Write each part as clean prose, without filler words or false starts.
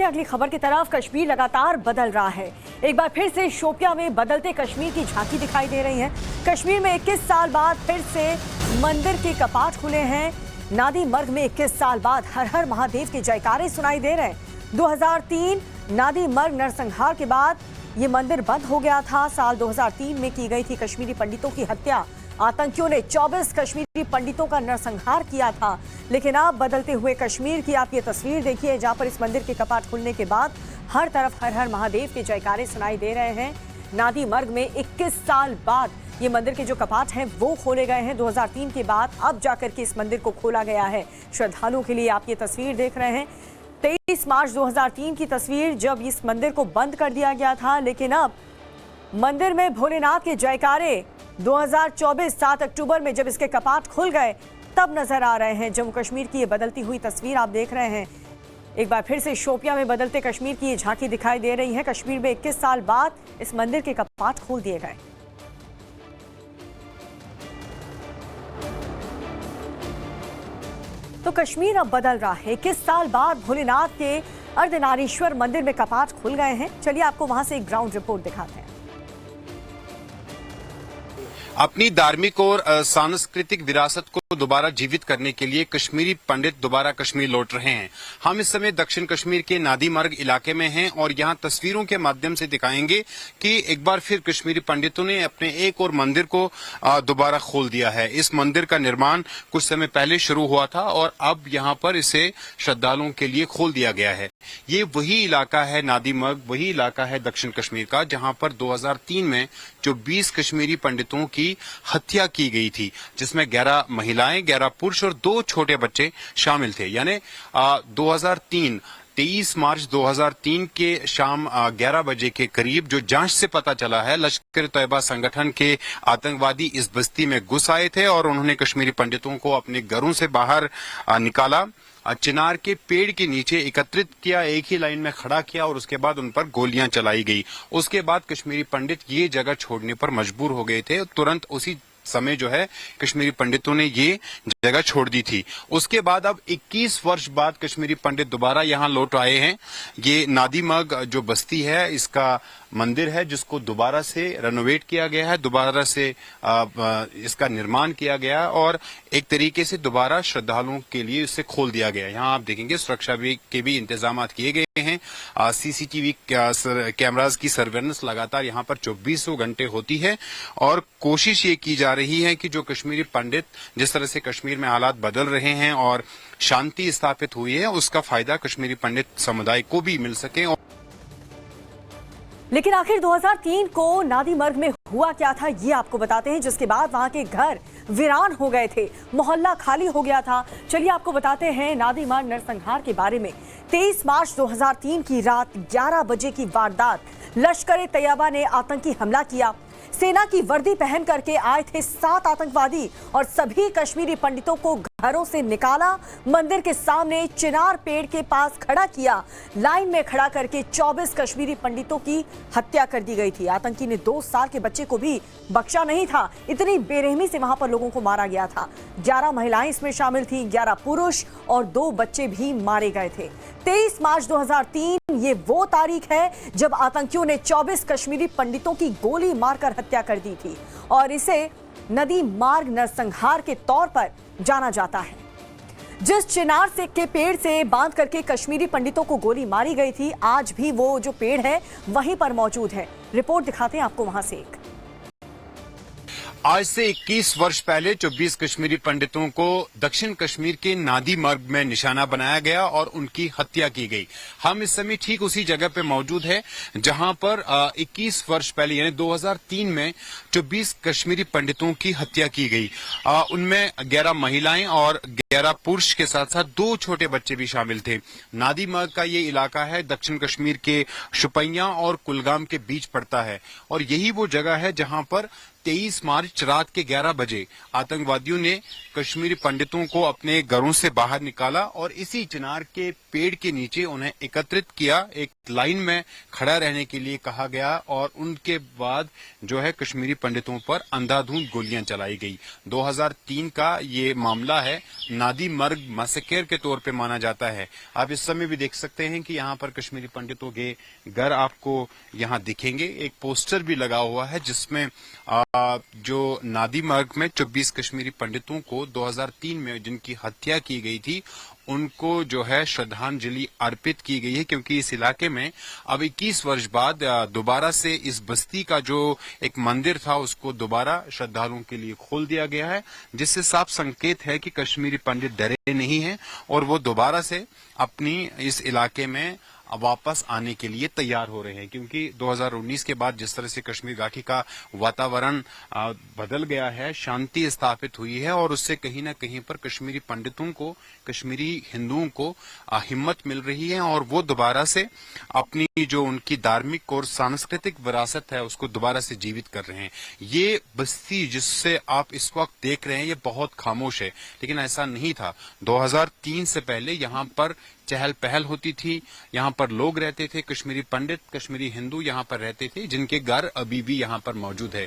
अगली खबर की तरफ। कश्मीर लगातार बदल रहा है। एक बार फिर से शोपियां में बदलते कश्मीर की झांकी दिखाई दे रही है। कश्मीर में 21 साल बाद फिर से मंदिर के कपाट खुले हैं। नादी मर्ग में 21 साल बाद हर हर महादेव के जयकारे सुनाई दे रहे हैं। 2003 नादी मर्ग नरसंहार के बाद ये मंदिर बंद हो गया था। साल 2003 में की गई थी कश्मीरी पंडितों की हत्या। आतंकियों ने 24 कश्मीरी पंडितों का नरसंहार किया था। लेकिन अब बदलते हुए कश्मीर की आप ये तस्वीर देखिए, जहां पर इस मंदिर के कपाट खुलने के बाद हर तरफ हर हर महादेव के जयकारे सुनाई दे रहे हैं। नादी मर्ग में 21 साल बाद ये मंदिर के जो कपाट हैं वो खोले गए हैं। 2003 के बाद अब जाकर के इस मंदिर को खोला गया है श्रद्धालुओं के लिए। आप ये तस्वीर देख रहे हैं 23 मार्च 2003 की तस्वीर, जब इस मंदिर को बंद कर दिया गया था। लेकिन अब मंदिर में भोलेनाथ के जयकारे 2024 7 अक्टूबर में जब इसके कपाट खुल गए तब नजर आ रहे हैं। जम्मू कश्मीर की ये बदलती हुई तस्वीर आप देख रहे हैं। एक बार फिर से शोपियां में बदलते कश्मीर की ये झांकी दिखाई दे रही है। कश्मीर में 21 साल बाद इस मंदिर के कपाट खोल दिए गए। तो कश्मीर अब बदल रहा है। 21 साल बाद भोलेनाथ के अर्धनारीश्वर मंदिर में कपाट खुल गए हैं। चलिए आपको वहां से एक ग्राउंड रिपोर्ट दिखाते हैं। अपनी धार्मिक और सांस्कृतिक विरासत को दोबारा जीवित करने के लिए कश्मीरी पंडित दोबारा कश्मीर लौट रहे हैं। हम इस समय दक्षिण कश्मीर के नादी मर्ग इलाके में हैं और यहां तस्वीरों के माध्यम से दिखाएंगे कि एक बार फिर कश्मीरी पंडितों ने अपने एक और मंदिर को दोबारा खोल दिया है। इस मंदिर का निर्माण कुछ समय पहले शुरू हुआ था और अब यहां पर इसे श्रद्धालुओं के लिए खोल दिया गया है। ये वही इलाका है नादी मर्ग, वही इलाका है दक्षिण कश्मीर का जहां पर 2003 में जो 20 कश्मीरी पंडितों की हत्या की गई थी, जिसमें 11 महिलाएं, 11 पुरुष और 2 छोटे बच्चे शामिल थे। यानी 23 मार्च 2003 के शाम 11 बजे के करीब जो जांच से पता चला है, लश्कर-ए-तैयबा संगठन के आतंकवादी इस बस्ती में घुस आए थे और उन्होंने कश्मीरी पंडितों को अपने घरों से बाहर निकाला, चिनार के पेड़ के नीचे एकत्रित किया, एक ही लाइन में खड़ा किया और उसके बाद उन पर गोलियां चलाई गई। उसके बाद कश्मीरी पंडित ये जगह छोड़ने पर मजबूर हो गए थे। तुरंत उसी समय जो है कश्मीरी पंडितों ने ये जगह छोड़ दी थी। उसके बाद अब 21 वर्ष बाद कश्मीरी पंडित दोबारा यहाँ लौट आए हैं। ये नादी मर्ग जो बस्ती है, इसका मंदिर है जिसको दोबारा से रेनोवेट किया गया है, दोबारा से इसका निर्माण किया गया और एक तरीके से दोबारा श्रद्धालुओं के लिए इसे खोल दिया गया। यहाँ आप देखेंगे सुरक्षा के भी इंतजाम किए गए हैं। सीसीटीवी कैमरास की सर्वेलेंस लगातार यहाँ पर 24 घंटे होती है और कोशिश ये की जा रही है कि जो कश्मीरी पंडित, जिस तरह से कश्मीर में हालात बदल रहे हैं और शांति स्थापित हुई है, उसका फायदा कश्मीरी पंडित समुदाय को भी मिल सके। लेकिन आखिर 2003 को नादी मर्ग में हुआ क्या था, ये आपको बताते हैं, जिसके बाद वहां के घर वीरान हो गए थे, मोहल्ला खाली हो गया था। चलिए आपको बताते हैं नादी मर्ग नरसंहार के बारे में। 23 मार्च 2003 की रात 11 बजे की वारदात। लश्कर-ए-तैयबा ने आतंकी हमला किया। सेना की वर्दी पहन करके आए थे 7 आतंकवादी और सभी कश्मीरी पंडितों को घरों से निकाला, मंदिर के सामने चिनार पेड़ के पास खड़ा किया, लाइन में खड़ा करके 24 कश्मीरी पंडितों की हत्या कर दी गई थी। आतंकी ने 2 साल के बच्चे को भी बख्शा नहीं था। इतनी बेरहमी से वहां पर लोगों को मारा गया था। 11 महिलाएं इसमें शामिल थी, 11 पुरुष और 2 बच्चे भी मारे गए थे। 23 मार्च 2003 ये वो तारीख है जब आतंकियों ने 24 कश्मीरी पंडितों की गोली मारकर हत्या कर दी थी और इसे नदी मार्ग नरसंहार के तौर पर जाना जाता है। जिस चिनार से के पेड़ से बांध करके कश्मीरी पंडितों को गोली मारी गई थी, आज भी वो जो पेड़ है वहीं पर मौजूद है। रिपोर्ट दिखाते हैं आपको वहां से एक। आज से 21 वर्ष पहले 24 कश्मीरी पंडितों को दक्षिण कश्मीर के नादी मर्ग में निशाना बनाया गया और उनकी हत्या की गई। हम इस समय ठीक उसी जगह पे मौजूद है जहां पर 21 वर्ष पहले यानी 2003 में 24 कश्मीरी पंडितों की हत्या की गई। उनमें 11 महिलाएं और 11 पुरुष के साथ साथ 2 छोटे बच्चे भी शामिल थे। नादी मर्ग का ये इलाका है दक्षिण कश्मीर के शुपियां और कुलगाम के बीच पड़ता है और यही वो जगह है जहां पर 23 मार्च रात के 11 बजे आतंकवादियों ने कश्मीरी पंडितों को अपने घरों से बाहर निकाला और इसी चिनार के पेड़ के नीचे उन्हें एकत्रित किया, एक लाइन में खड़ा रहने के लिए कहा गया और उनके बाद जो है कश्मीरी पंडितों पर अंधाधुंध गोलियां चलाई गई। 2003 का ये मामला है, नादी मर्ग मैसेकर के तौर पे माना जाता है। आप इस समय भी देख सकते हैं कि यहाँ पर कश्मीरी पंडितों के घर आपको यहाँ दिखेंगे। एक पोस्टर भी लगा हुआ है जिसमें जो नादी मर्ग में 24 कश्मीरी पंडितों को 2003 में जिनकी हत्या की गई थी उनको जो है श्रद्धांजलि अर्पित की गई है, क्योंकि इस इलाके में अब 21 वर्ष बाद दोबारा से इस बस्ती का जो एक मंदिर था उसको दोबारा श्रद्धालुओं के लिए खोल दिया गया है, जिससे साफ संकेत है कि कश्मीरी पंडित डरे नहीं हैं और वो दोबारा से अपनी इस इलाके में वापस आने के लिए तैयार हो रहे हैं। क्योंकि 2019 के बाद जिस तरह से कश्मीर घाटी का वातावरण बदल गया है, शांति स्थापित हुई है और उससे कहीं ना कहीं पर कश्मीरी पंडितों को, कश्मीरी हिंदुओं को हिम्मत मिल रही है और वो दोबारा से अपनी जो उनकी धार्मिक और सांस्कृतिक विरासत है उसको दोबारा से जीवित कर रहे हैं। ये बस्ती जिससे आप इस वक्त देख रहे हैं ये बहुत खामोश है, लेकिन ऐसा नहीं था। 2003 से पहले यहाँ पर चहल पहल होती थी, यहाँ पर लोग रहते थे, कश्मीरी पंडित, कश्मीरी हिंदू यहाँ पर रहते थे, जिनके घर अभी भी यहाँ पर मौजूद है।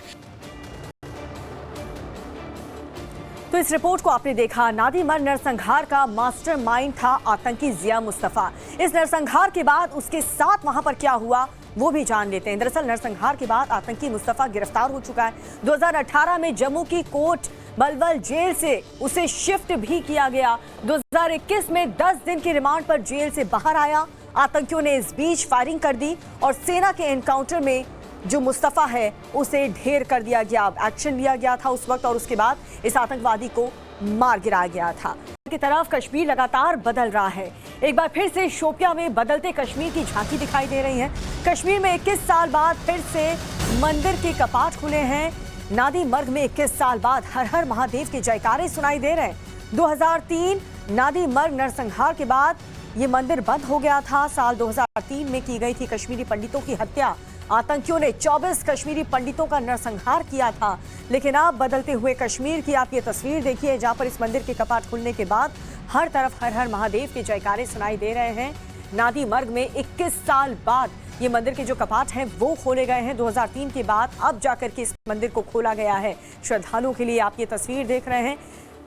तो इस रिपोर्ट को आपने देखा, नादी मर्ग नरसंहार का मास्टरमाइंड था आतंकी जिया मुस्तफा। इस नरसंहार के बाद उसके साथ वहां पर क्या हुआ वो भी जान लेते हैं। दरअसल नरसंहार के बाद आतंकी मुस्तफा गिरफ्तार हो चुका है। 2018 में जम्मू की कोट बलवल जेल से उसे शिफ्ट भी किया गया। 2021 में 10 दिन की रिमांड पर जेल से बाहर आया। आतंकियों ने इस बीच फायरिंग कर दी और सेना के एनकाउंटर में जो मुस्तफा है उसे ढेर कर दिया गया। एक्शन लिया गया था उस वक्त और उसके बाद इस आतंकवादी को मार गिराया गया था। की तरफ कश्मीर लगातार बदल रहा है। एक बार फिर से शोपियां में बदलते कश्मीर की झांकी दिखाई दे रही है। कश्मीर में 21 साल बाद फिर से मंदिर के कपाट खुले हैं। नादी मर्ग में 21 साल बाद हर हर महादेव के जयकारे सुनाई दे रहे हैं। 2003 नादी मर्ग नरसंहार के बाद ये मंदिर बंद हो गया था। साल 2003 में की गई थी कश्मीरी पंडितों की हत्या। आतंकियों ने 24 कश्मीरी पंडितों का नरसंहार किया था। लेकिन अब बदलते हुए कश्मीर की आप ये तस्वीर देखिए, जहां पर इस मंदिर के कपाट खुलने के बाद हर तरफ हर हर महादेव के जयकारे सुनाई दे रहे हैं। नादी मर्ग में 21 साल बाद ये मंदिर के जो कपाट हैं वो खोले गए हैं। 2003 के बाद अब जाकर के इस मंदिर को खोला गया है श्रद्धालुओं के लिए। आप ये तस्वीर देख रहे हैं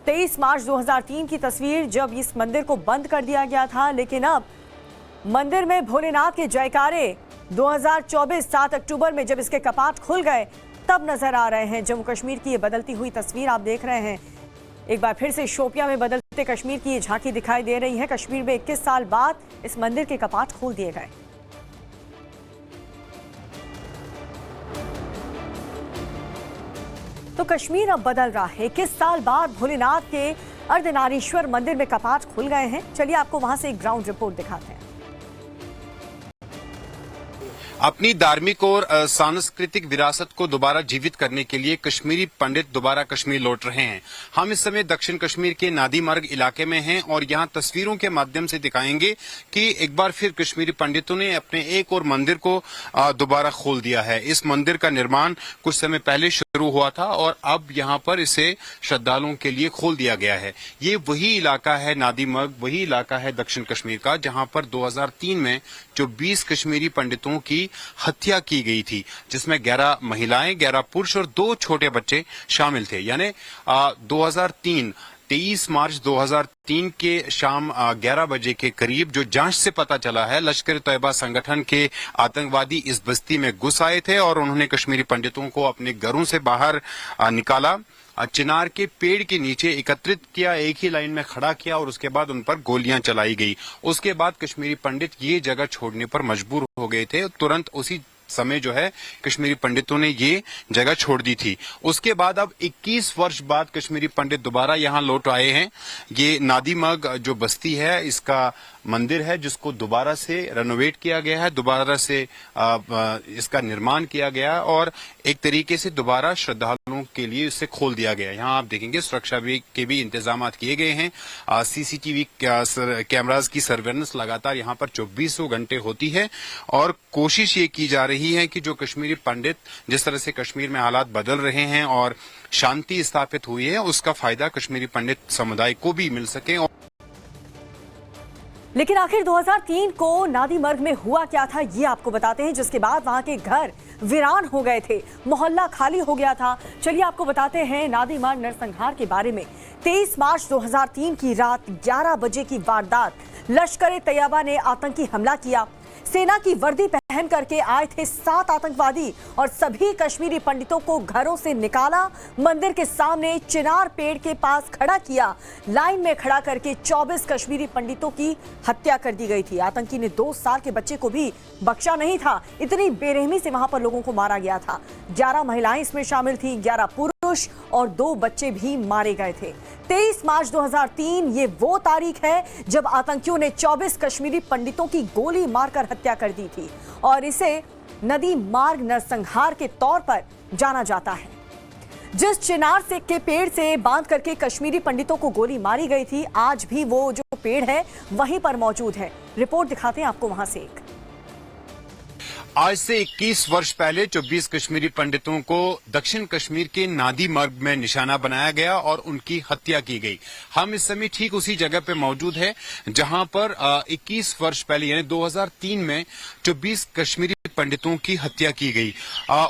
23 मार्च 2003 की तस्वीर, जब इस मंदिर को बंद कर दिया गया था। लेकिन अब मंदिर में भोलेनाथ के जयकारे 2024 7 अक्टूबर में जब इसके कपाट खुल गए तब नजर आ रहे हैं। जम्मू कश्मीर की ये बदलती हुई तस्वीर आप देख रहे हैं। एक बार फिर से शोपियां में बदलते कश्मीर की ये झांकी दिखाई दे रही है। कश्मीर में 21 साल बाद इस मंदिर के कपाट खोल दिए गए। तो कश्मीर अब बदल रहा है। 21 साल बाद भोलेनाथ के अर्धनारीश्वर मंदिर में कपाट खुल गए हैं। चलिए आपको वहां से एक ग्राउंड रिपोर्ट दिखाते हैं। अपनी धार्मिक और सांस्कृतिक विरासत को दोबारा जीवित करने के लिए कश्मीरी पंडित दोबारा कश्मीर लौट रहे हैं। हम इस समय दक्षिण कश्मीर के नादी मर्ग इलाके में हैं और यहाँ तस्वीरों के माध्यम से दिखाएंगे कि एक बार फिर कश्मीरी पंडितों ने अपने एक और मंदिर को दोबारा खोल दिया है। इस मंदिर का निर्माण कुछ समय पहले शुरू हुआ था और अब यहाँ पर इसे श्रद्धालुओं के लिए खोल दिया गया है। ये वही इलाका है नादी मर्ग, वही इलाका है दक्षिण कश्मीर का जहाँ पर 2003 में 24 कश्मीरी पंडितों की हत्या की गई थी, जिसमें 11 महिलाएं, 11 पुरुष और 2 छोटे बच्चे शामिल थे। यानी 23 मार्च 2003 के शाम 11 बजे के करीब जो जांच से पता चला है, लश्कर तैयबा संगठन के आतंकवादी इस बस्ती में घुस आए थे और उन्होंने कश्मीरी पंडितों को अपने घरों से बाहर निकाला, चिनार के पेड़ के नीचे एकत्रित किया, एक ही लाइन में खड़ा किया और उसके बाद उन पर गोलियां चलाई गई। उसके बाद कश्मीरी पंडित ये जगह छोड़ने पर मजबूर हो गए थे। तुरंत उसी समय जो है कश्मीरी पंडितों ने ये जगह छोड़ दी थी। उसके बाद अब 21 वर्ष बाद कश्मीरी पंडित दोबारा यहाँ लौट आए हैं। ये नादी मर्ग जो बस्ती है इसका मंदिर है जिसको दोबारा से रेनोवेट किया गया है, दोबारा से इसका निर्माण किया गया और एक तरीके से दोबारा श्रद्धालुओं के लिए इसे खोल दिया गया है। यहाँ आप देखेंगे सुरक्षा के भी इंतजाम किए गए हैं। सीसीटीवी कैमरास की सर्वेलेंस लगातार यहाँ पर 24 घंटे होती है और कोशिश ये की जा रही है कि जो कश्मीरी पंडित, जिस तरह से कश्मीर में हालात बदल रहे हैं और शांति स्थापित हुई है, उसका फायदा कश्मीरी पंडित समुदाय को भी मिल सके। लेकिन आखिर 2003 को नादी मर्ग में हुआ क्या था, ये आपको बताते हैं, जिसके बाद वहां के घर वीरान हो गए थे, मोहल्ला खाली हो गया था। चलिए आपको बताते हैं नादी मर्ग नरसंहार के बारे में। 23 मार्च 2003 की रात 11 बजे की वारदात। लश्कर ए तैयबा ने आतंकी हमला किया। सेना की वर्दी पहन करके आए थे 7 आतंकवादी और सभी कश्मीरी पंडितों को घरों से निकाला, मंदिर के सामने चिनार पेड़ के पास खड़ा किया। लाइन में खड़ा करके 24 कश्मीरी पंडितों की हत्या कर दी गई थी। आतंकी ने 2 साल के बच्चे को भी बख्शा नहीं था, इतनी बेरहमी से वहां पर लोगों को मारा गया था। 11 महिलाएं इसमें शामिल थी, 11 पुरुष और 2 बच्चे भी मारे गए थे। 23 मार्च 2003 ये वो तारीख है जब आतंकियों ने 24 कश्मीरी पंडितों की गोली मारकर हत्या कर दी थी और इसे नदी मार्ग नरसंहार के तौर पर जाना जाता है। जिस चिनार से के पेड़ से बांध करके कश्मीरी पंडितों को गोली मारी गई थी, आज भी वो जो पेड़ है वहीं पर मौजूद है। रिपोर्ट दिखाते हैं आपको वहां से एक। आज से 21 वर्ष पहले 24 कश्मीरी पंडितों को दक्षिण कश्मीर के नादी मर्ग में निशाना बनाया गया और उनकी हत्या की गई। हम इस समय ठीक उसी जगह पे मौजूद है जहां पर 21 वर्ष पहले यानी 2003 में 24 कश्मीरी पंडितों की हत्या की गई।